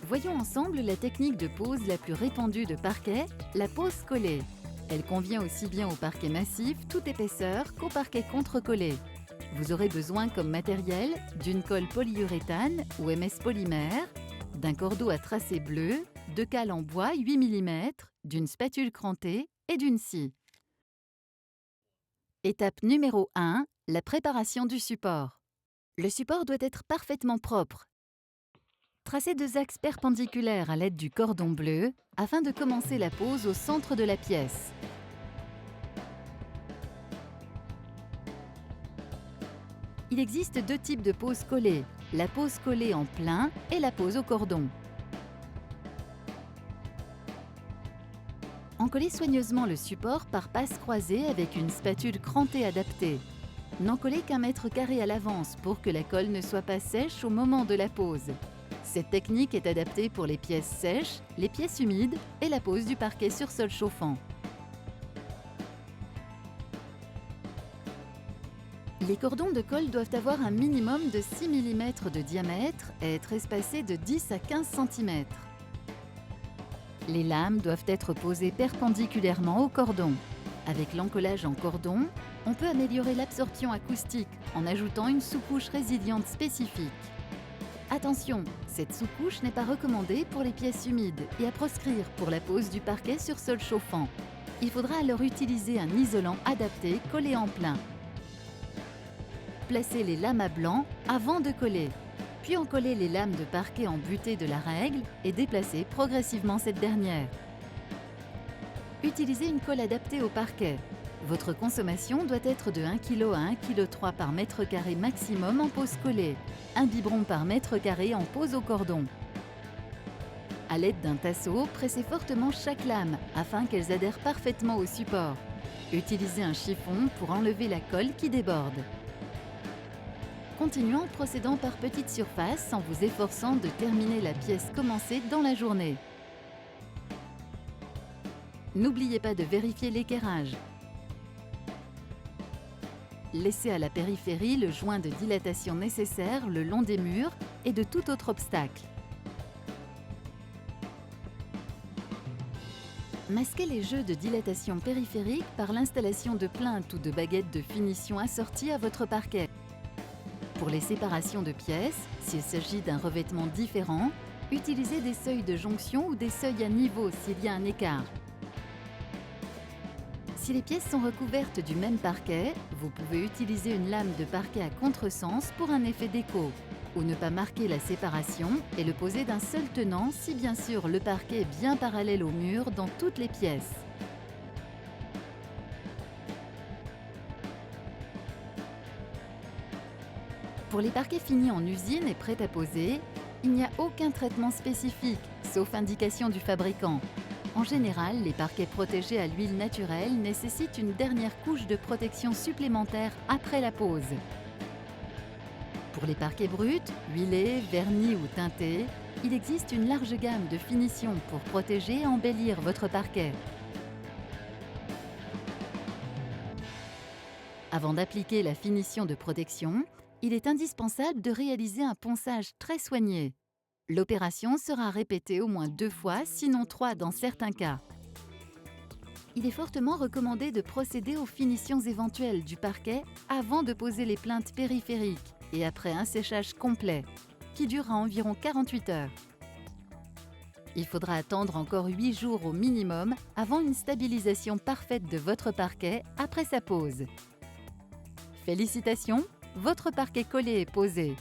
Voyons ensemble la technique de pose la plus répandue de parquet, la pose collée. Elle convient aussi bien au parquet massif, toute épaisseur, qu'au parquet contre-collé. Vous aurez besoin comme matériel d'une colle polyuréthane ou MS polymère, d'un cordeau à tracé bleu, de cales en bois 8 mm, d'une spatule crantée et d'une scie. Étape numéro 1, la préparation du support. Le support doit être parfaitement propre. Tracez 2 axes perpendiculaires à l'aide du cordon bleu afin de commencer la pose au centre de la pièce. Il existe 2 types de pose collée, la pose collée en plein et la pose au cordon. Encollez soigneusement le support par passe croisée avec une spatule crantée adaptée. N'encollez qu'1 mètre carré à l'avance pour que la colle ne soit pas sèche au moment de la pose. Cette technique est adaptée pour les pièces sèches, les pièces humides et la pose du parquet sur sol chauffant. Les cordons de colle doivent avoir un minimum de 6 mm de diamètre et être espacés de 10 à 15 cm. Les lames doivent être posées perpendiculairement au cordon. Avec l'encollage en cordon, on peut améliorer l'absorption acoustique en ajoutant une sous-couche résiliente spécifique. Attention, cette sous-couche n'est pas recommandée pour les pièces humides et à proscrire pour la pose du parquet sur sol chauffant. Il faudra alors utiliser un isolant adapté collé en plein. Placez les lames à blanc avant de coller, puis encollez les lames de parquet en butée de la règle et déplacez progressivement cette dernière. Utilisez une colle adaptée au parquet. Votre consommation doit être de 1 kg à 1,3 kg par mètre carré maximum en pose collée, 1 biberon par mètre carré en pose au cordon. À l'aide d'un tasseau, pressez fortement chaque lame afin qu'elles adhèrent parfaitement au support. Utilisez un chiffon pour enlever la colle qui déborde. Continuez en procédant par petites surfaces en vous efforçant de terminer la pièce commencée dans la journée. N'oubliez pas de vérifier l'équerrage. Laissez à la périphérie le joint de dilatation nécessaire le long des murs et de tout autre obstacle. Masquez les jeux de dilatation périphérique par l'installation de plinthes ou de baguettes de finition assorties à votre parquet. Pour les séparations de pièces, s'il s'agit d'un revêtement différent, utilisez des seuils de jonction ou des seuils à niveau s'il y a un écart. Si les pièces sont recouvertes du même parquet, vous pouvez utiliser une lame de parquet à contresens pour un effet déco, ou ne pas marquer la séparation et le poser d'un seul tenant si bien sûr le parquet est bien parallèle au mur dans toutes les pièces. Pour les parquets finis en usine et prêts à poser, il n'y a aucun traitement spécifique, sauf indication du fabricant. En général, les parquets protégés à l'huile naturelle nécessitent une dernière couche de protection supplémentaire après la pose. Pour les parquets bruts, huilés, vernis ou teintés, il existe une large gamme de finitions pour protéger et embellir votre parquet. Avant d'appliquer la finition de protection, il est indispensable de réaliser un ponçage très soigné. L'opération sera répétée au moins 2 fois, sinon 3 dans certains cas. Il est fortement recommandé de procéder aux finitions éventuelles du parquet avant de poser les plinthes périphériques et après un séchage complet, qui durera environ 48 heures. Il faudra attendre encore 8 jours au minimum avant une stabilisation parfaite de votre parquet après sa pose. Félicitations, votre parquet collé est posé.